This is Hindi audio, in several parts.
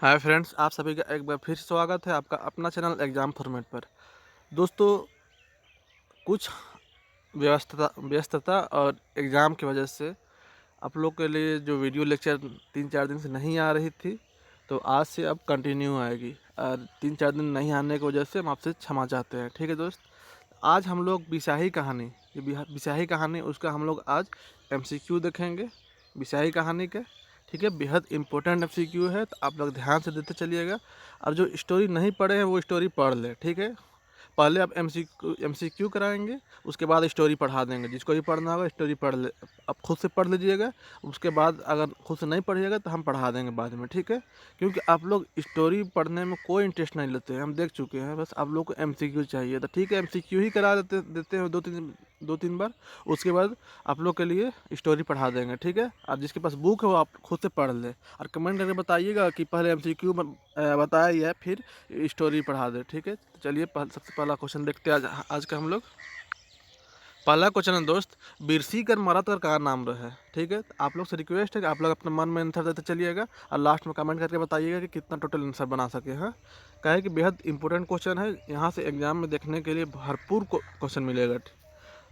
हाय फ्रेंड्स, आप सभी का एक बार फिर स्वागत है आपका अपना चैनल एग्ज़ाम फॉर्मेट पर। दोस्तों, कुछ व्यस्तता और एग्ज़ाम की वजह से आप लोग के लिए जो वीडियो लेक्चर 3-4 दिन से नहीं आ रही थी, तो आज से अब कंटिन्यू आएगी। और 3-4 दिन नहीं आने की वजह से हम आपसे क्षमा चाहते हैं। ठीक है दोस्त, आज हम लोग बिसाही कहानी, बिसाही कहानी उसका हम लोग आज MCQ देखेंगे बिसाही कहानी के। ठीक है, बेहद इंपॉर्टेंट MCQ है, तो आप लोग ध्यान से देते चलिएगा। और जो स्टोरी नहीं पढ़े हैं वो स्टोरी पढ़ ले। ठीक है, पहले आप MCQ कराएंगे, उसके बाद स्टोरी पढ़ा देंगे। जिसको भी पढ़ना होगा स्टोरी पढ़ ले, आप खुद से पढ़ लीजिएगा। उसके बाद अगर खुद से नहीं पढ़िएगा तो हम पढ़ा देंगे बाद में। ठीक है, क्योंकि आप लोग स्टोरी पढ़ने में कोई इंटरेस्ट नहीं लेते हैं, हम देख चुके हैं। बस आप लोग को MCQ चाहिए, तो ठीक है MCQ ही करा देते हैं 2-3 बार। उसके बाद आप लोग के लिए स्टोरी पढ़ा देंगे। ठीक है, और जिसके पास बुक है वो आप खुद से पढ़ ले, और कमेंट करके बताइएगा कि पहले MCQ बताया या फिर स्टोरी पढ़ा दे। ठीक है, तो चलिए सबसे पहला क्वेश्चन देखते हैं आज का हम लोग। पहला क्वेश्चन है दोस्त, बिरसी कर मरद कर का नाम रहे। ठीक है, तो आप लोग से रिक्वेस्ट है कि आप लोग अपने मन में आंसर देते चलिएगा, और लास्ट में कमेंट करके बताइएगा कि कितना टोटल आंसर बना सके हैं। क्या है कि बेहद इंपॉर्टेंट क्वेश्चन है, यहाँ से एग्जाम में देखने के लिए भरपूर क्वेश्चन मिलेगा।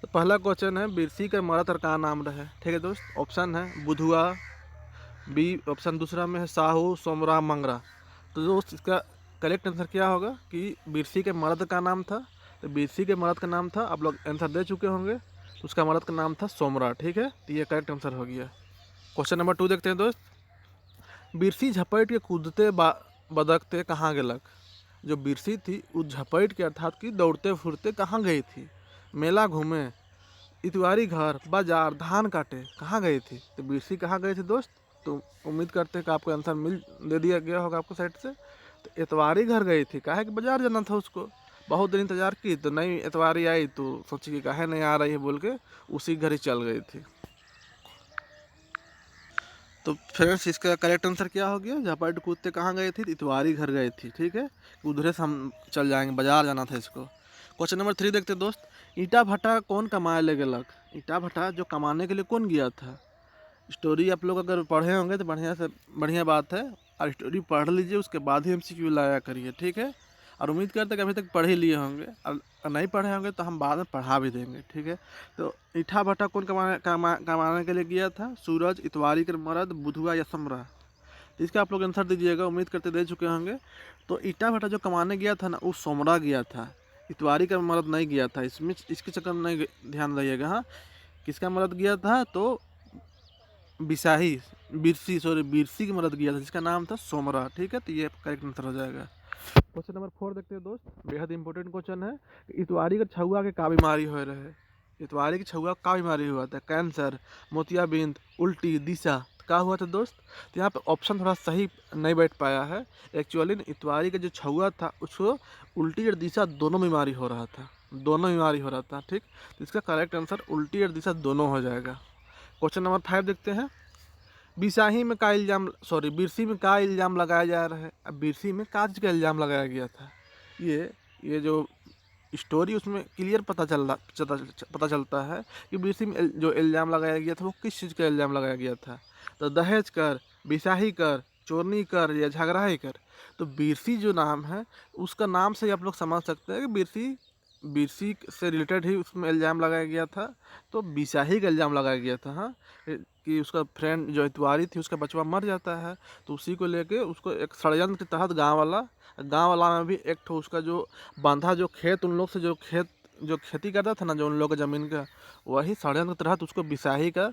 तो पहला क्वेश्चन है, बिरसी कर मरद कर का नाम रहे। ठीक है दोस्त, ऑप्शन है बुधुआ, बी ऑप्शन दूसरा में है साहू, सोमरा, मंगरा। तो दोस्त इसका करेक्ट आंसर क्या होगा कि बिरसी के मर्द का नाम था। तो बिरसी के मर्द का नाम था, आप लोग आंसर दे चुके होंगे, तो उसका मर्द का नाम था सोमरा। ठीक है, तो ये करेक्ट आंसर हो गया। क्वेश्चन नंबर 2 देखते हैं दोस्त, बिरसी झपट के कूदते बदकते कहाँ गेलक। जो बिरसी थी उस झपट के अर्थात कि दौड़ते फुरते कहाँ गई थी। मेला घूमे, इतवारी घर, बाजार, धान काटे, कहाँ गई थी। तो बिरसी कहाँ गई थी दोस्त। तो उम्मीद करते हैं कि आपको आंसर दे दिया गया होगा आपको साइड से। तो इतवारी घर गई थी, काहे कि बाजार जाना था उसको। बहुत दिन इंतजार की तो नहीं इतवारी आई, तो सोची कि काहे नहीं आ रही है बोल के उसी घर ही चल गई थी। तो फ्रेंड्स इसका करेक्ट आंसर क्या हो गया, झपट कूदते कहाँ गई थी, इतवारी घर गई थी। ठीक है, उधर से हम चल जाएंगे, बाजार जाना था इसको। क्वेश्चन नंबर 3 देखते हैं दोस्त, ईटा भट्टा कौन कमाए ले गेलक। ईटा भट्टा जो कमाने के लिए कौन गया था। स्टोरी आप लोग अगर पढ़े होंगे तो बढ़िया से बढ़िया बात है, और स्टोरी पढ़ लीजिए, उसके बाद ही MCQ लाया करिए। ठीक है, और उम्मीद करते हैं कि अभी तक पढ़ ही लिए होंगे, और नहीं पढ़े होंगे तो हम बाद में पढ़ा भी देंगे। ठीक है, तो ईठा भट्टा कौन कमाने के लिए गया था, सूरज, इतवारी कर मरद, बुधुआ या समरा। तो इसका आप लोग आंसर दीजिएगा, उम्मीद करते दे चुके होंगे। तो ईटा भट्टा जो कमाने गया था ना, वो सोमरा गया था, इतवारी का मरद नहीं गया था। इसमें इसके चक्कर में नहीं ध्यान रहिएगा। हाँ, किसका मरद गया था, तो बिसाही बिरसी की मदद किया था, जिसका नाम था सोमरा। ठीक है, तो ये करेक्ट आंसर हो जाएगा। क्वेश्चन नंबर 4 देखते हैं दोस्त, बेहद इंपॉर्टेंट क्वेश्चन है। इतवारी के छुआ के का बीमारी हो रहे। इतवारी के छुआ का बीमारी हुआ था, कैंसर, मोतियाबिंद, उल्टी, दिशा, क्या हुआ था दोस्त। तो यहाँ पे ऑप्शन थोड़ा सही नहीं बैठ पाया है। एक्चुअली इतवारी का जो छुआ था उसको उल्टी और दिशा दोनों बीमारी हो रहा था, दोनों बीमारी हो रहा था। ठीक, तो इसका करेक्ट आंसर उल्टी और दिशा दोनों हो जाएगा। क्वेश्चन नंबर 5 देखते हैं, बिरसी में का इल्ज़ाम लगाया जा रहा है। अब बिरसी में का चीज़ का इल्ज़ाम लगाया गया था। ये जो स्टोरी उसमें क्लियर पता चलता है कि बिरसी में जो इल्ज़ाम लगाया गया था वो किस चीज़ का इल्ज़ाम लगाया गया था। तो दहेज कर, बिसाही कर, चोरनी कर या झगड़ाई कर। तो बिरसी जो नाम है उसका नाम से ही आप लोग समझ सकते हैं कि बिरसी बिरसी से रिलेटेड ही उसमें इल्ज़ाम लगाया गया था। तो बिसाही का इल्ज़ाम लगाया गया था। हाँ, कि उसका फ्रेंड जो इतवारी थी उसका बचवा मर जाता है, तो उसी को लेके उसको एक षड्यंत्र के तहत गांव वाला में भी एक ठो उसका जो बांधा जो खेत उन लोग से जो खेती करता था ना, जो उन लोग का ज़मीन का, वही षड्यंत्र के तहत उसको बिसाही का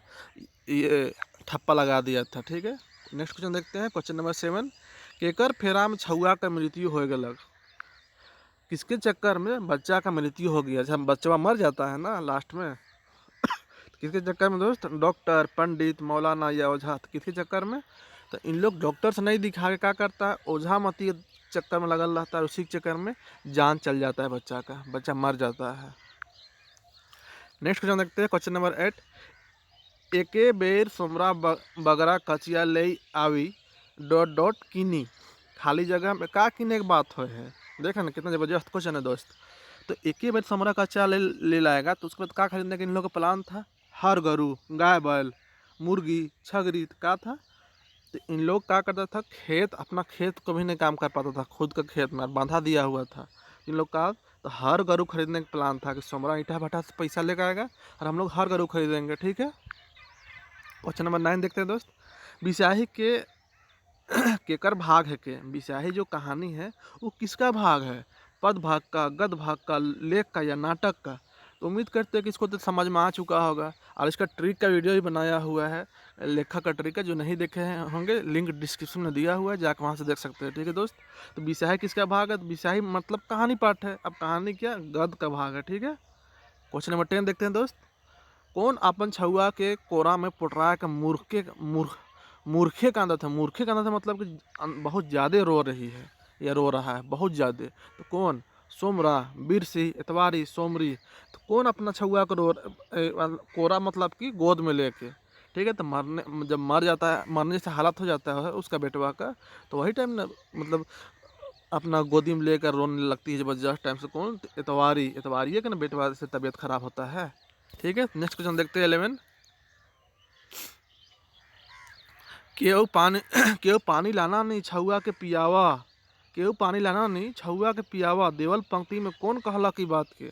ये ठप्पा लगा दिया था। ठीक है, नेक्स्ट क्वेश्चन देखते हैं। क्वेश्चन नंबर 7, केकर फेरा में छुआ का मृत्यु हो गलक। किसके चक्कर में बच्चा का मृत्यु हो गया, जब बच्चा मर जाता है ना लास्ट में, किसके चक्कर में दोस्त, डॉक्टर, पंडित, मौलाना या ओझा। तो किसके चक्कर में, तो इन लोग डॉक्टर से नहीं दिखा के क्या करता है, ओझा मती के चक्कर में लगल रहता है, उसी के चक्कर में जान चल जाता है बच्चा का, बच्चा मर जाता है। नेक्स्ट क्वेश्चन देखते हैं। क्वेश्चन नंबर 8, एके बेर सोमरा बगरा कचिया ले आवी किनी, खाली जगह में का किने के बात हो है। देखें ना कितना जबरदस्त क्वेश्चन है दोस्त। तो एक ही बार समरा कच्चा ले लाएगा, तो उसके बाद क्या खरीदने का इन लोगों का प्लान था, हर गरु, गाय बैल, मुर्गी, छगरी, क्या था, तो इन लोग क्या करता था, खेत अपना खेत को भी नहीं काम कर पाता था, खुद का खेत में बांधा दिया हुआ था इन लोग का। तो हर गरू खरीदने का प्लान था कि सोमरा ईटा भट्टा से पैसा लेकर आएगा और हम लोग हर गरू खरीदेंगे। ठीक है, क्वेश्चन नंबर 9 देखते हैं दोस्त। बिसाही के केकर भाग है के, बिसाही जो कहानी है वो किसका भाग है, पद भाग का, गद भाग का, लेख का या नाटक का। तो उम्मीद करते हैं कि इसको तो समझ में आ चुका होगा और इसका ट्रिक का वीडियो भी बनाया हुआ है, लेखक का ट्रिक है। जो नहीं देखे हैं होंगे लिंक डिस्क्रिप्शन में दिया हुआ है, जाकर वहाँ से देख सकते हैं। ठीक है दोस्त, तो बिसाही किसका भाग है, तो बिसाही मतलब कहानी पाठ है। अब कहानी क्या, गद का भाग है। ठीक है, क्वेश्चन नंबर 10 देखते हैं दोस्त। कौन अपन छुआ के कोरा में पुटरा के मूर्खे का अंदर था। मूर्खे का अंदर था मतलब कि बहुत ज़्यादा रो रही है या रो रहा है बहुत ज़्यादा। तो कौन, सोमरा, बिरसी, इतवारी, सोमरी। तो कौन अपना छुआ को कोरा मतलब कि गोद में लेके। ठीक है, तो मरने जब मर जाता है, मरने से हालत हो जाता है उसका बेटवा का, तो वही टाइम ना मतलब अपना गोदी में लेकर रोने लगती है जबरदस्त टाइम से। कौन, इतवारी। इतवारी है कि ना बेटवा से तबीयत खराब होता है। ठीक है, नेक्स्ट क्वेश्चन देखते हैं 11। केहू पानी केहू पानी लाना नहीं छुआ के पियावा। केहू पानी लाना नहीं छुआ के पियावा, देवल पंक्ति में कौन कहला की बात के।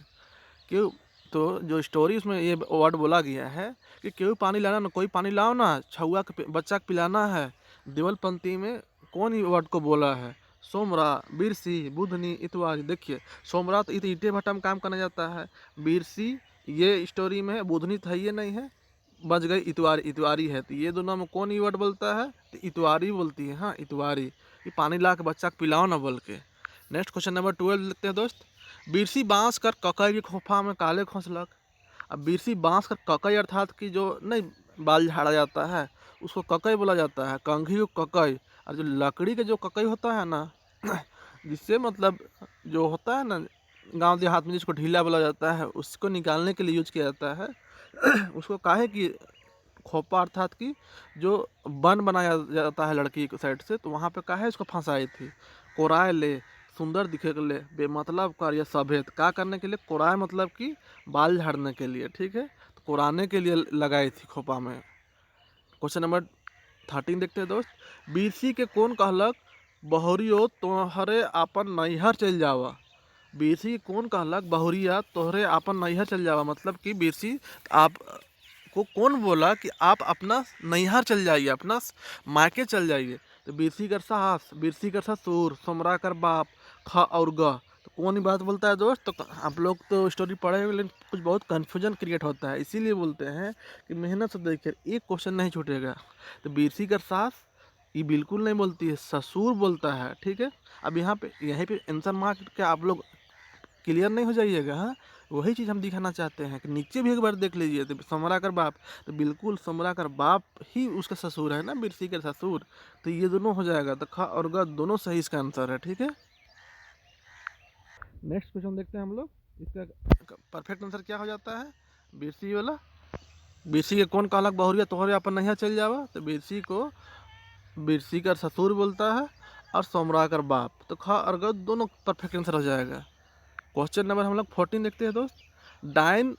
केहू, तो जो स्टोरी उसमें ये वर्ड बोला गया है कि केहू पानी लाना ना, कोई पानी लाओ ना, छुआ के बच्चा को पिलाना है। देवल पंक्ति में कौन ही वर्ड को बोला है, सोमरा, बिरसी, बुधनी, इतवारी। देखिए सोमरा तो ईटे भट्टा में काम करने जाता है, बिरसी ये स्टोरी में है, बुधनी तो है ये नहीं है, बच गई इतवारी। इतवारी है, तो ये दोनों में कौन वर्ड बोलता है, तो इतवारी बोलती है। हाँ इतवारी, ये पानी ला के बच्चा को पिलाओ ना बोल के। नेक्स्ट क्वेश्चन नंबर 12 लिखते हैं दोस्त। बिरसी बांस कर ककई की खोफा में काले खोसलक। अब बिरसी बांस कर ककई अर्थात कि जो नहीं बाल झाड़ा जाता है उसको ककई बोला जाता है, कंघी को ककई। और जो लकड़ी के जो ककई होता है ना जिससे मतलब जो होता है ना गांव देहात में जिसको ढीला बोला जाता है, उसको निकालने के लिए यूज किया जाता है उसको काहे कि खोपा अर्थात कि जो बन बनाया जाता है लड़की के साइड से, तो वहाँ पे काहे इसको फंसाई थी, कोराए ले, सुंदर दिखे के लिए, बेमतलब कर या सभेद का करने के लिए। कोराए मतलब कि बाल झाड़ने के लिए। ठीक है, तो कोराने के लिए लगाई थी खोपा में। क्वेश्चन नंबर 13 देखते हैं दोस्त। बीसी के कौन कहलक बहुरियो तोहरे आपन नैहर चल जावा। बीसी कौन कहलक बहुरिया तोहरे आपन नैहर चल जावा, मतलब कि बीसी आप को कौन बोला कि आप अपना नैहर चल जाइए, अपना मायके चल जाइए। तो बिरसी कर सास, बिरसी कर ससुर, सोमरा कर बाप, ख और ग। तो कौन ही बात बोलता है दोस्त। तो आप लोग तो स्टोरी पढ़े हुए लेकिन कुछ बहुत कन्फ्यूजन क्रिएट होता है, इसीलिए बोलते हैं कि मेहनत से देखिए एक क्वेश्चन नहीं छूटेगा। तो बिरसी कर सास ये बिल्कुल नहीं बोलती है, ससुर बोलता है। ठीक है, अब यहाँ पे यहीं पे आंसर मार्क के आप लोग क्लियर नहीं हो जाइएगा। हाँ, वही चीज़ हम दिखाना चाहते हैं कि नीचे भी एक बार देख लीजिए। तो समरा कर बाप, तो बिल्कुल समरा कर बाप ही उसका ससुर है ना, बिरसी का ससुर। तो ये दोनों हो जाएगा, तो ख और ग दोनों सही इसका आंसर है। ठीक है, नेक्स्ट क्वेश्चन देखते हैं हम लोग। इसका परफेक्ट आंसर क्या हो जाता है, बिरसी वाला। बिरसी के कौन कहलक बहुरिया तोहरे अपन नहीं चल जावा। तो बिरसी को बिरसी का ससुर बोलता है और सोमरा कर बाप। तो ख और ग दोनों परफेक्ट आंसर हो जाएगा। क्वेश्चन नंबर हम लोग 14 देखते हैं दोस्त। डाइन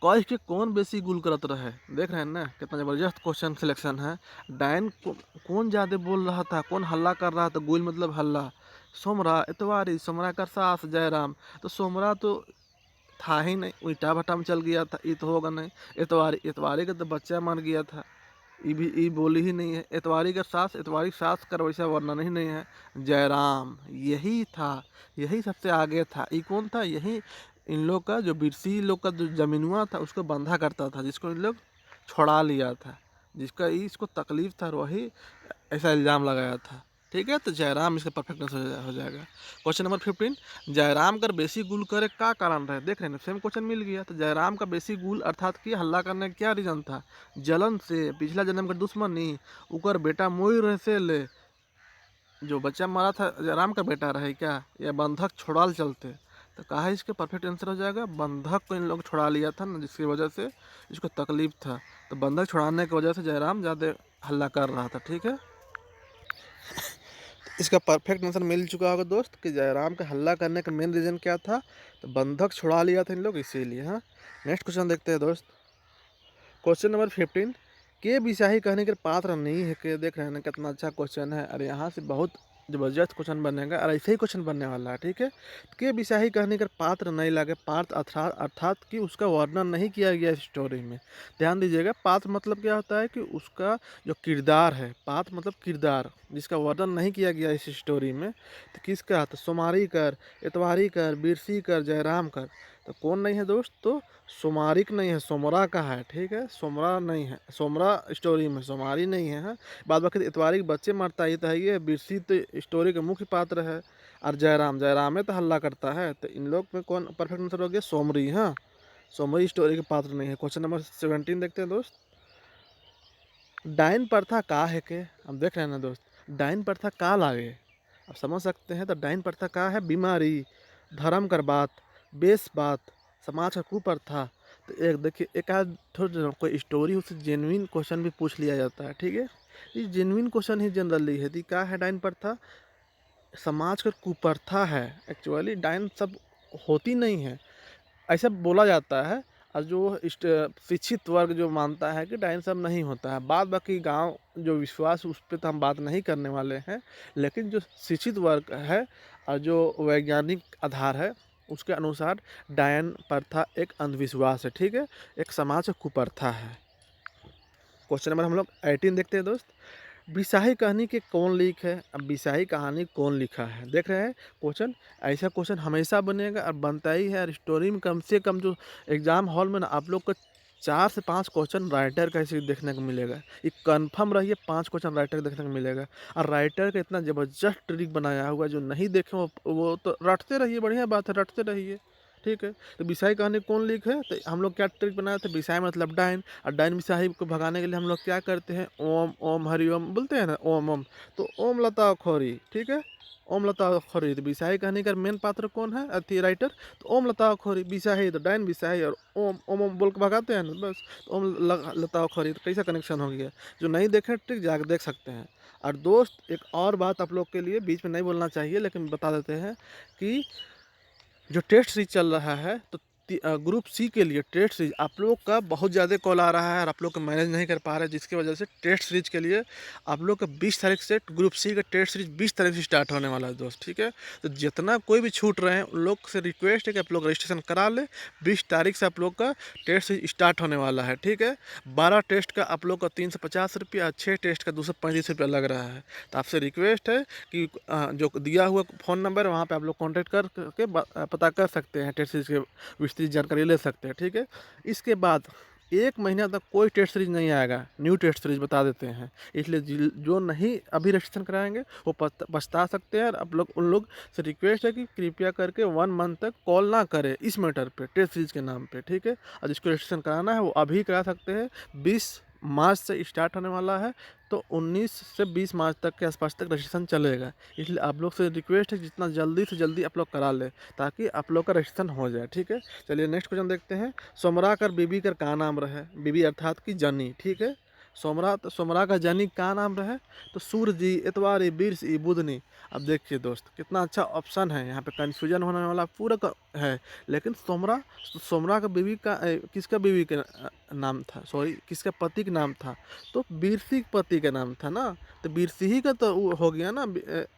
कह के कौन बेसी गुल करत रहे। देख रहे हैं ना कितना जबरदस्त क्वेश्चन सिलेक्शन है। डाइन कौन ज़्यादा बोल रहा था, कौन हल्ला कर रहा था, गुल मतलब हल्ला। सोमरा, इतवारी, सोमरा का सास जयराम। तो सोमरा तो था ही नहीं, ईटा भट्टा में चल गया था, ये तो होगा नहीं। इतवारी, इतवारी का तो बच्चा मर गया था, ये भी ये बोली ही नहीं है। इतवारी का सास, इतवारी सास का वैसा वर्णन ही नहीं है। जयराम यही था, यही सबसे आगे था। ये कौन था, यही इन लोग का जो बिरसी लोग का जो जमीनुआ था उसको बंधा करता था, जिसको इन लोग छुड़ा लिया था, जिसका इसको तकलीफ था, वही ऐसा इल्ज़ाम लगाया था। ठीक है, तो जयराम इसका परफेक्ट आंसर हो जाएगा। Question number 15। जयराम कर बेसी गुल करे का कारण रहे। देख रहे हैं सेम क्वेश्चन मिल गया। तो जयराम का बेसी गुल अर्थात कि हल्ला करने का क्या रीजन था, जलन से, पिछला जन्म का दुश्मनी, उकर बेटा मोई रहे से ले। जो बच्चा मरा था जयराम का बेटा रहे क्या, या बंधक छुड़ाल चलते। तो कहा इसका परफेक्ट आंसर हो जाएगा, बंधक को इन लोग छुड़ा लिया था ना, जिसकी वजह से इसको तकलीफ था। तो बंधक छुड़ाने की वजह से जयराम ज़्यादा हल्ला कर रहा था। ठीक है, इसका परफेक्ट आंसर मिल चुका होगा दोस्त कि जयराम का हल्ला करने का मेन रीज़न क्या था, तो बंधक छुड़ा लिया था इन लोग इसीलिए। हाँ, नेक्स्ट क्वेश्चन देखते हैं दोस्त। Question number 15। के बिसाही कहने के पात्र नहीं है के। देख रहे हैं ना कितना अच्छा क्वेश्चन है, और यहाँ से बहुत जबरदस्त क्वेश्चन बनेगा, और ऐसे ही क्वेश्चन बनने वाला है। ठीक है, के बिसाही कहने के पात्र नहीं लगे, पात्र अर्थात अर्थात कि उसका वर्णन नहीं किया गया इस स्टोरी में। ध्यान दीजिएगा, पात्र मतलब क्या होता है कि उसका जो किरदार है, पात्र मतलब किरदार जिसका वर्णन नहीं किया गया इस स्टोरी में। तो किसका? तो सोमारी कर, इतवारी कर, बिरसी कर, जयराम कर। तो कौन नहीं है दोस्त? तो सोमारिक नहीं है, सोमरा का है। ठीक है, सोमरा नहीं है, सोमरा स्टोरी में, सोमारी नहीं है। हाँ, बाद बाकी इतवारी के बच्चे मरता ही तो है, ये बिरसी तो स्टोरी के मुख्य पात्र है। और जयराम, जयराम है तो हल्ला करता है। तो इन लोग में कौन परफेक्ट आंसर हो गया? सोमरी। हाँ, सोमरी स्टोरी के पात्र नहीं है। क्वेश्चन नंबर 17 देखते हैं दोस्त। डाइन प्रथा का है के। अब देख रहे हैं ना दोस्त, डाइन प्रथा का लागे, आप समझ सकते हैं। तो डाइन प्रथा का है? बीमारी, धर्म कर बात, बेस बात, समाज का कुप्रथा। तो एक देखिए, एक आध कोई स्टोरी उससे जेन्युइन क्वेश्चन भी पूछ लिया जाता है। ठीक है, ये जेन्युइन क्वेश्चन ही जनरली है। क्या है डाइन प्रथा? समाज का कुप्रथा है। एक्चुअली डाइन सब होती नहीं है, ऐसा बोला जाता है। और जो शिक्षित वर्ग जो मानता है कि डाइन सब नहीं होता है। बाद बाकी गांव जो विश्वास, उस पर तो हम बात नहीं करने वाले हैं। लेकिन जो शिक्षित वर्ग है और जो वैज्ञानिक आधार है, उसके अनुसार डायन प्रथा एक अंधविश्वास है। ठीक है, एक समाज का कुप्रथा है। क्वेश्चन नंबर हम लोग 18 देखते हैं दोस्त। बिसाही कहानी के कौन लिख है? अब बिसाही कहानी कौन लिखा है, देख रहे हैं क्वेश्चन। ऐसा क्वेश्चन हमेशा बनेगा और बनता ही है। और स्टोरी में कम से कम जो एग्जाम हॉल में ना आप लोग को 4 से 5 क्वेश्चन राइटर का ऐसे देखने को मिलेगा। ये कंफर्म रहिए, 5 क्वेश्चन राइटर देखने को मिलेगा। और राइटर का इतना ज़बरदस्त ट्रिक बनाया हुआ, जो नहीं देखे वो तो रटते रहिए, बढ़िया बात है, रटते रहिए। ठीक है, तो बिसाही कहानी कौन लिख है? तो हम लोग क्या ट्रिक बनाए थे? बिसाही मतलब डाइन, और डाइन बिसाही को भगाने के लिए हम लोग क्या करते हैं? ओम ओम हरि ओम बोलते हैं ना, ओम ओम। तो ओम लता खोरी। ठीक है, ओम लता खोरी। तो बिसाही कहानी का मेन पात्र कौन है? अथी राइटर। तो ओम लता खोरी, बिसाही तो डाइन बिसाही, और ओम ओम ओम बोल के भगाते हैं ना, बस। तो ओम लता खोरी, तो कैसा कनेक्शन हो गया? जो नहीं देखे ट्रिक जाकर देख सकते हैं। और दोस्त एक और बात आप लोग के लिए बीच में नहीं बोलना चाहिए, लेकिन बता देते हैं कि जो टेस्ट सीरीज चल रहा है, तो ग्रुप सी के लिए टेस्ट सीरीज आप लोग का बहुत ज़्यादा कॉल आ रहा है, और आप लोग को मैनेज नहीं कर पा रहे, जिसकी वजह से टेस्ट सीरीज के लिए आप लोग का 20 तारीख से ग्रुप सी का टेस्ट सीरीज 20 तारीख से स्टार्ट होने वाला है दोस्त। ठीक है, तो जितना कोई भी छूट रहे हैं उन लोग से रिक्वेस्ट है कि आप लोग रजिस्ट्रेशन करा ले। 20 तारीख से आप लोग का टेस्ट सीरीज स्टार्ट होने वाला है। ठीक है, 12 टेस्ट का आप लोग का 350 रुपया, 6 टेस्ट का 235 रुपया लग रहा है। तो आपसे रिक्वेस्ट है कि जो दिया हुआ फ़ोन नंबर, वहाँ पे आप लोग कॉन्टैक्ट करके पता कर सकते हैं, टेस्ट सीरीज के विस्तृत जानकारी ले सकते हैं। ठीक है, इसके बाद 1 महीना तक कोई टेस्ट सीरीज नहीं आएगा, न्यू टेस्ट सीरीज बता देते हैं। इसलिए जो नहीं अभी रजिस्ट्रेशन कराएंगे वो पछता सकते हैं। और आप लोग उन लोग से रिक्वेस्ट है कि कृपया करके 1 मंथ तक कॉल ना करें इस मैटर पे, टेस्ट सीरीज के नाम पे। ठीक है, और जिसको रजिस्ट्रेशन कराना है वो अभी करा सकते हैं। 20 मार्च से स्टार्ट होने वाला है, तो 19 से 20 मार्च तक के आसपास तक रजिस्ट्रेशन चलेगा। इसलिए आप लोग से रिक्वेस्ट है जितना जल्दी से जल्दी आप लोग करा लें, ताकि आप लोग का रजिस्ट्रेशन हो जाए। ठीक है, चलिए नेक्स्ट क्वेश्चन देखते हैं। सोमरा कर बीबी कर का नाम रहे? बीबी अर्थात की जनी। ठीक है, सोमरा का जनी का नाम रहे? तो सूरजी, इतवारी, बिरसी, बुधनी। अब देखिए दोस्त, कितना अच्छा ऑप्शन है, यहाँ पे कंफ्यूजन होने वाला पूरा है। लेकिन सोमरा का बीवी का किसका बीवी का नाम था? सॉरी, किसका पति का नाम था? तो बिरसी के पति का नाम था ना। तो बिरसी ही का तो वो हो गया ना।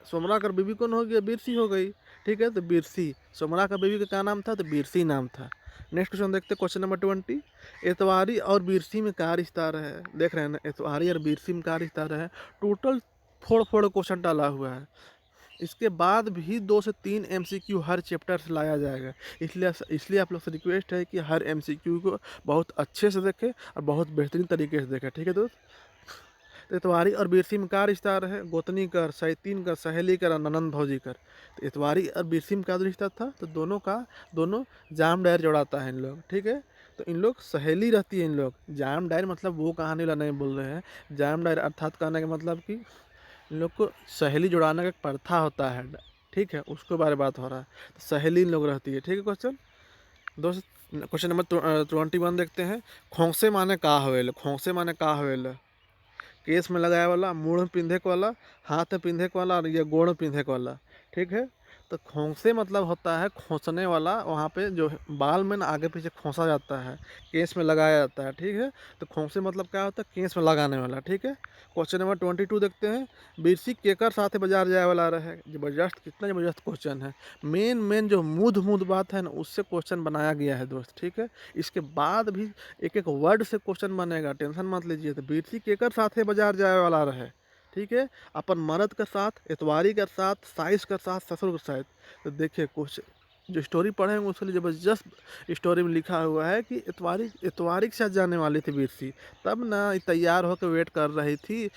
सोमरा का बीवी कौन हो गया? बिरसी हो गई। ठीक है, तो बिरसी, सोमरा का बीवी का क्या नाम था? तो बिरसी नाम था। नेक्स्ट क्वेश्चन देखते हैं, क्वेश्चन नंबर 20। इतवारी और बिरसी में क्या रिश्ता है? देख रहे हैं ना, इतवारी और बिरसी में क्या रिश्ता है? टोटल फोड़ फोड़ क्वेश्चन डाला हुआ है। इसके बाद भी 2 से 3 एमसीक्यू हर चैप्टर से लाया जाएगा। इसलिए आप लोग से रिक्वेस्ट है कि हर एमसीक्यू को बहुत अच्छे से देखें और बहुत बेहतरीन तरीके से देखें। ठीक है दोस्त, तो इतवारी और बिरसी में क्या रिश्ता है? गोतनी कर, सैतीन कर, सहेली कर और ननंद भौजी कर। तो इतवारी और बिरसी में क्या रिश्ता था? तो दोनों जाम डायर जोड़ाता है इन लोग। ठीक है, तो इन लोग सहेली रहती है। इन लोग जाम डायर मतलब वो कहानी ला नहीं बोल रहे हैं। जाम डायर अर्थात कहने का मतलब कि इन लोग को सहेली जुड़ाने का एक प्रथा होता है। ठीक है, उसके बारे में बात हो रहा है। तो सहेली इन लोग रहती है। ठीक है क्वेश्चन दोस्त, क्वेश्चन नंबर 21 देखते हैं। खोंसे माने का हवेल? खोंसे माने का हवेल? केस में लगाए वाला, मुँह में पिंधे के वाला, हाथ में पिंधे के वाला और ये गोड़ में पिंधे के वाला। ठीक है, तो खोंसे मतलब होता है खोंचने वाला, वहाँ पे जो बाल में ना आगे पीछे खोंसा जाता है, केस में लगाया जाता है, ठीक है। तो खोंसे मतलब क्या होता है, केस में लगाने वाला, ठीक है। क्वेश्चन नंबर 22 देखते हैं। बिरसी केकर साथे बाजार जाए वाला रहे। जबरदस्त, कितना जबरदस्त क्वेश्चन है। मेन मेन जो मुद मुद बात है ना, उससे क्वेश्चन बनाया गया है दोस्त, ठीक है। इसके बाद भी एक एक वर्ड से क्वेश्चन बनेगा, टेंशन मत लीजिए। तो बिरसी केकर साथे बाजार जाए वाला रहे, ठीक है। अपन मर्द के साथ, इतवारी के साथ, साइस के साथ, ससुर के साथ। तो देखिए कुछ जो स्टोरी पढ़ेंगे उसके लिए जबरदस्त स्टोरी में लिखा हुआ है कि इतवारी इतवारी के साथ जाने वाली थी बिरसी, तब ना ये तैयार होकर वेट कर रही थी।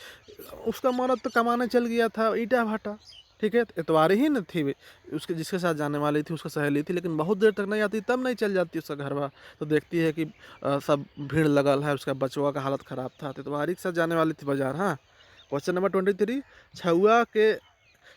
उसका मर्द तो कमाने चल गया था ईटा भाटा, ठीक है। इतवारी ही न थी उसके, जिसके साथ जाने वाली थी उसका सहेली थी, लेकिन बहुत देर तक नहीं आती, तब नहीं चल जाती उसका घरवा। तो देखती है कि सब भीड़ लगल है, उसका बचवा का हालत ख़राब था, तो इतवारी के साथ जाने वाली थी बाजार। हाँ, क्वेश्चन नंबर 23।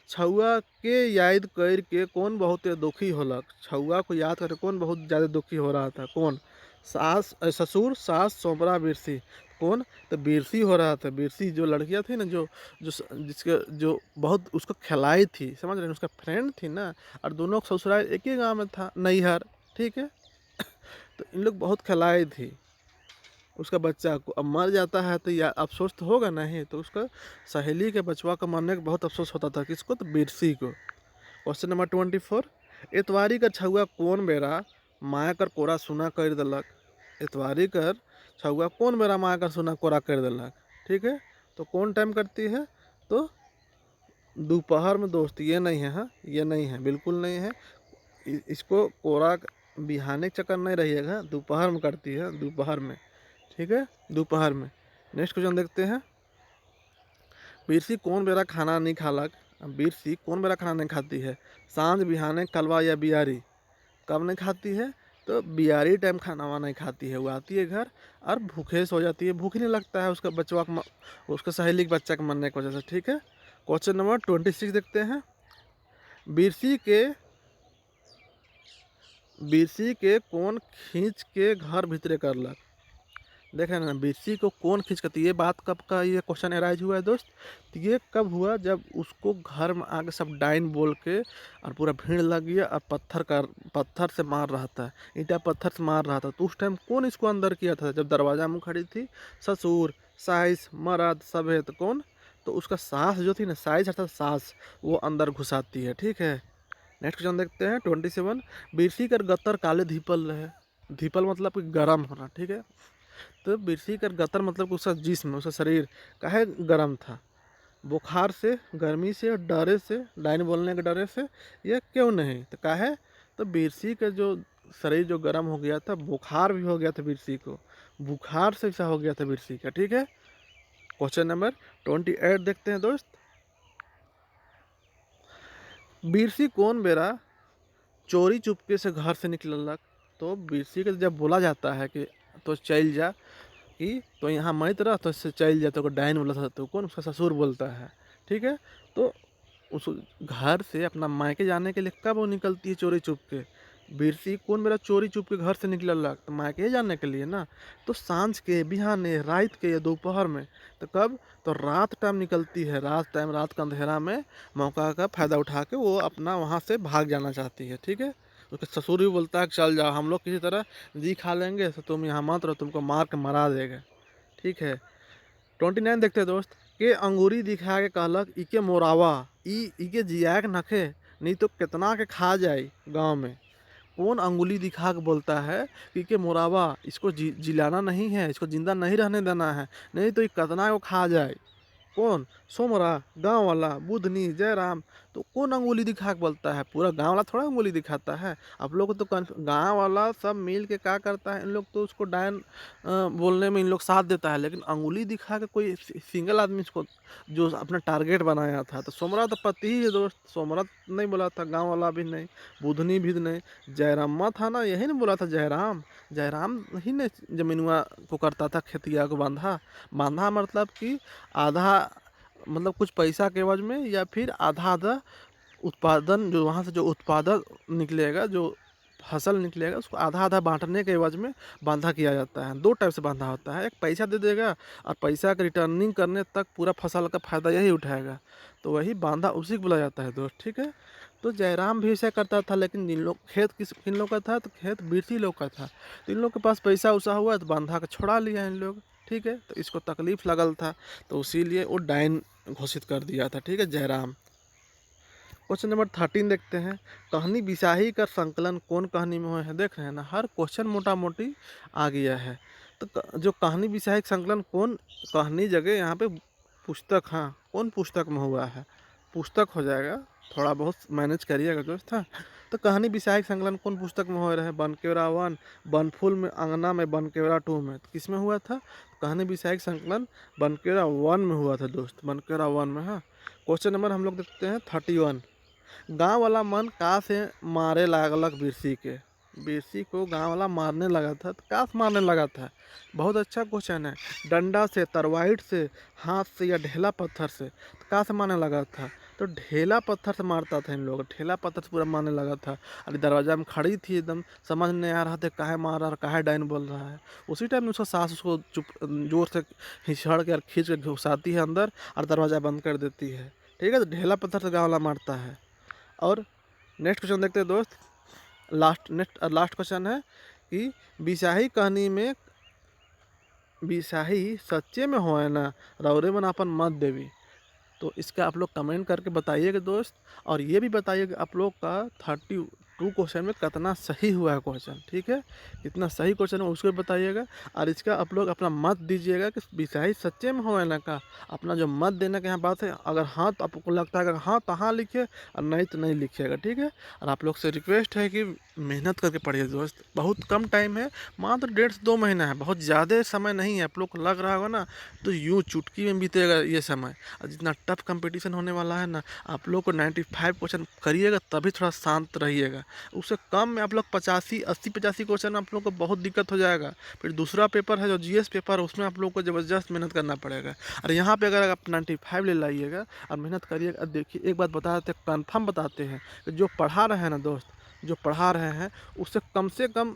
छौआ के याद कर के कौन बहुत दुखी होलक। छौआ को याद करके कौन बहुत ज़्यादा दुखी हो रहा था, कौन? ससुर, सास, सोमरा, बिरसी। कौन? तो बिरसी हो रहा था। बिरसी जो लड़कियां थी ना, जो जो जिसके जो बहुत उसको खिलाई थी, समझ रहे हैं, उसका फ्रेंड थी ना, और दोनों का ससुराल एक ही गाँव में था, नैहर, ठीक है। तो इन लोग बहुत खिलाई थी उसका बच्चा को। अब मर जाता है तो या अफसोस तो होगा नहीं, तो उसका सहेली के बचवा का मरने का बहुत अफसोस होता था। किसको? तो बिरसी को। Question number 24। इतवारी कर छुआ कौन बेरा माया कर कोरा सुना कर दिलक। इतवारी कर छुआ कौन बेरा माया कर सुना कोरा कर दिलक, ठीक है। तो कौन टाइम करती है? तो दोपहर में दोस्त, ये नहीं है, हाँ ये नहीं है, बिल्कुल नहीं है। इसको कोरा बिहाने के चक्कर नहीं रहिएगा, दोपहर में करती है, दोपहर में, ठीक है, दोपहर में। नेक्स्ट क्वेश्चन देखते हैं। बिरसी कौन बेरा खाना नहीं खालक। बिरसी कौन बेरा खाना नहीं खाती है? सांझ, बिहाने, कलवा या बियारी। कब नहीं खाती है? तो बियारी टाइम खाना वाना नहीं खाती है। वो आती है घर और भूखे सो जाती है, भूख ही नहीं लगता है उसका बच्चा उसका सहेली के बच्चा के मरने की वजह से, ठीक है। क्वेश्चन नंबर 26 देखते हैं। बिरसी के बिरसी के कौन खींच के घर भीतरे करलक। देखें ना, बिरसी को कौन खींच करती, ये बात कब का ये क्वेश्चन अराइज हुआ है दोस्त? तो ये कब हुआ? जब उसको घर में आके सब डाइन बोल के और पूरा भीड़ लग गया और पत्थर से मार रहा था, ईंटा पत्थर से मार रहा था। तो उस टाइम कौन इसको अंदर किया था? जब दरवाजा में खड़ी थी, ससुर, साइस, मर्द सब है, तो कौन? तो उसका सास जो थी ना, साइस अर्थात सास, वो अंदर घुसाती है, ठीक है। नेक्स्ट क्वेश्चन देखते हैं 27। बिरसी कर गत्तर काले धीपल रहे। धीपल मतलब कि गर्म होना, ठीक है। तो बिरसी कर गतर मतलब कि उसका जिस्म, उसका शरीर काहे गर्म था? बुखार से, गर्मी से, डरे से, डाइन बोलने के डरे से, या क्यों नहीं? तो काहे? तो बिरसी का जो शरीर जो गर्म हो गया था, बुखार भी हो गया था बिरसी को, बुखार से ऐसा हो गया था बिरसी का, ठीक है। क्वेश्चन नंबर 28 देखते हैं दोस्त। बिरसी कौन बेरा चोरी चुपके से घर से निकलक। तो बिरसी के जब बोला जाता है कि तो चल जा, कि तो यहाँ मत रह, तो इससे चल जा, तो डाइन बोला था, तो कौन? उसका ससुर बोलता है, ठीक है। तो उस घर से अपना मायके जाने के लिए कब वो निकलती है चोरी चुप के? बिरसी कौन मेरा चोरी चुप के घर से निकल, तो मायके ही जाने के लिए ना। तो सांझ के, बिहाने, रात के या दोपहर में। तो कब? तो रात टाइम निकलती है, रात टाइम, रात का अंधेरा में मौका का फ़ायदा उठा के वो अपना वहाँ से भाग जाना चाहती है, ठीक है। उसके ससुर भी बोलता है कि चल जाओ, हम लोग किसी तरह जी खा लेंगे, तो तुम यहाँ मत रहो, तुमको मार के मरा देगा, ठीक है। 29 देखते हैं दोस्त। के अंगूरी दिखा के कहलक इके मोरावा, इके जिया के नखे, नहीं तो कितना के खा जाए गाँव में। कौन अंगुली दिखा के बोलता है कि के मोरावा, इसको जिलाना नहीं है, इसको जिंदा नहीं रहने देना है, नहीं तो ये कितना को खा जाए। कौन? सोमरा, गांव वाला, बुधनी, जयराम। तो कौन अंगुली दिखा के बोलता है? पूरा गांव वाला थोड़ा अंगुली दिखाता है। आप लोग को तो गांव वाला सब मिल के क्या करता है, इन लोग तो उसको डायन बोलने में इन लोग साथ देता है, लेकिन अंगुली दिखा के कोई सिंगल आदमी इसको जो अपना टारगेट बनाया था। तो सोमरा तो पति ही है दोस्त, सोमरा नहीं बोला था, गाँव वाला भी नहीं, बुधनी भी नहीं, जयरामा था ना, यही नहीं बोला था जयराम। जयराम ही ने जमीनुआ को करता था, खेतिया को बांधा। बांधा मतलब कि आधा, मतलब कुछ पैसा के एवज में, या फिर आधा आधा उत्पादन, जो वहाँ से जो उत्पादन निकलेगा, जो फसल निकलेगा उसको आधा आधा बांटने के एवज में बांधा किया जाता है। 2 टाइप से बांधा होता है, एक पैसा दे देगा और पैसा का रिटर्निंग करने तक पूरा फसल का फ़ायदा यही उठाएगा, तो वही बांधा उसी को बोला जाता है दोस्त, ठीक है। तो जयराम भी ऐसा करता था, लेकिन जिन लोग खेत किन लोग का था, तो खेत बिरसी लोग का था, तो इन लोग के पास पैसा उसा हुआ तो बांधा के छोड़ा लिया इन लोग, ठीक है। तो इसको तकलीफ लगल था, तो इसीलिए वो डायन घोषित कर दिया था, ठीक है, जयराम। क्वेश्चन नंबर 13 देखते हैं। कहानी बिसाही का संकलन कौन कहानी में हुआ है? देख रहे हैं ना, हर क्वेश्चन मोटा मोटी आ गया है। तो जो कहानी बिसाही का संकलन कौन कहानी जगह यहाँ पे पुस्तक, हाँ कौन पुस्तक में हुआ है? पुस्तक हो जाएगा, थोड़ा बहुत मैनेज करिएगा दोस्त, हाँ। तो कहानी बिसाही का संकलन कौन पुस्तक में हो रहा है? बनकेवरा 1, बनफूल में, अंगना में, बनकेवरा 2 में। तो किस में हुआ था? कहानी बिसाही का संकलन बनकेवरा 1 में हुआ था दोस्त, बनकेवरा 1 में, हाँ। क्वेश्चन नंबर हम लोग देखते हैं 31। गांव वाला मन का से मारे लागलक बिरसी के। बिरसी को गांव वाला मारने लगा था, तो का से मारने लगा था? बहुत अच्छा क्वेश्चन है। डंडा से, तरवाइट से, हाथ से या ढेला पत्थर से? तो का से मारने लगा था? तो ढेला पत्थर से मारता था इन लोग, ढेला पत्थर से पूरा मारने लगा था। अरे दरवाजा में खड़ी थी, एकदम समझ नहीं आ रहा था काहे मार रहा है, काहे डायन बोल रहा है। उसी टाइम में उसका सास उसको चुप जोर से हिचड़ के और खींच के घुसाती है अंदर और दरवाज़ा बंद कर देती है, ठीक है। तो ढेला पत्थर से गाँव वाला मारता है। और नेक्स्ट क्वेश्चन देखते हैं दोस्त। लास्ट क्वेश्चन है कि बिसाही कहानी में बिसाही सच्चे में हो है ना, रौरे मन अपन मत देवी। तो इसका आप लोग कमेंट करके बताइएगा दोस्त, और ये भी बताइएगा आप लोग का 32 क्वेश्चन में कितना सही हुआ है क्वेश्चन, ठीक है। कितना सही क्वेश्चन है उसको भी बताइएगा, और इसका आप लोग अपना मत दीजिएगा कि बिसाही सच्चे में हो ना का। अपना जो मत देने का यहाँ बात है, अगर हाँ तो आपको लगता है अगर हाँ तो हाँ लिखिए, और नहीं तो नहीं लिखिएगा, ठीक है। और आप लोग से रिक्वेस्ट है कि मेहनत करके पढ़िए दोस्त, बहुत कम टाइम है, मात्र 1.5 से 2 महीना है, बहुत ज़्यादा समय नहीं है। आप लोग को लग रहा होगा ना तो यूँ चुटकी में बीतेगा ये समय। और जितना टफ कंपटीशन होने वाला है ना, आप लोग को 95 क्वेश्चन करिएगा तभी थोड़ा शांत रहिएगा। उससे कम में आप लोग 80-85 क्वेश्चन में आप लोग को बहुत दिक्कत हो जाएगा। फिर दूसरा पेपर है जो जीएस पेपर, उसमें आप लोग को ज़बरदस्त मेहनत करना पड़ेगा। और यहाँ पे अगर आप 95 ले लाइएगा और मेहनत करिएगा, देखिए एक बात बता देते हैं, कन्फर्म बताते हैं कि जो पढ़ा रहे हैं ना दोस्त, जो पढ़ा रहे हैं उससे कम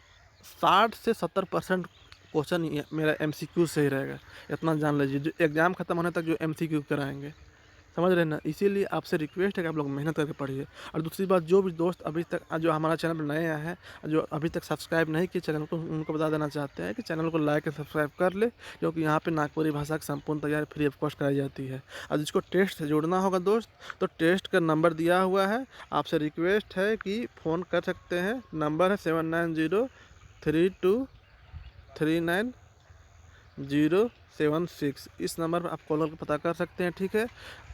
60 से 70% क्वेश्चन मेरा एमसीक्यू से ही रहेगा। इतना जान लीजिए, जो एग्ज़ाम ख़त्म होने तक जो एमसीक्यू कराएंगे, समझ रहे हैं ना। इसीलिए आपसे रिक्वेस्ट है कि आप लोग मेहनत करके पढ़िए। और दूसरी बात, जो भी दोस्त अभी तक जो हमारा चैनल पर नए आए हैं, जो अभी तक सब्सक्राइब नहीं किए चैनल को, उनको बता देना चाहते हैं कि चैनल को लाइक और सब्सक्राइब कर ले, क्योंकि यहाँ पे नागपुरी भाषा की संपूर्ण तैयारी फ्री ऑफ कॉस्ट कराई जाती है। और जिसको टेस्ट से जोड़ना होगा दोस्त, तो टेस्ट का नंबर दिया हुआ है, आपसे रिक्वेस्ट है कि फ़ोन कर सकते हैं। नंबर है 7903239076। इस नंबर पर आप कॉल करके पता कर सकते हैं, ठीक है।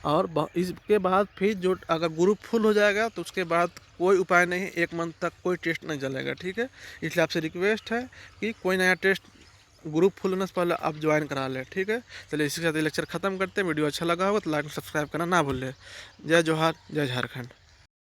और इसके बाद फिर जो अगर ग्रुप फुल हो जाएगा तो उसके बाद कोई उपाय नहीं, 1 मंथ तक कोई टेस्ट नहीं चलेगा, ठीक है। इसलिए आपसे रिक्वेस्ट है कि कोई नया टेस्ट ग्रुप फुल होने से पहले आप ज्वाइन करा लें, ठीक है। चलिए इसी के साथ ये लेक्चर खत्म करते हैं। वीडियो अच्छा लगा होगा तो लाइक सब्सक्राइब करना ना भूलें। जय जोहार, जय झारखंड।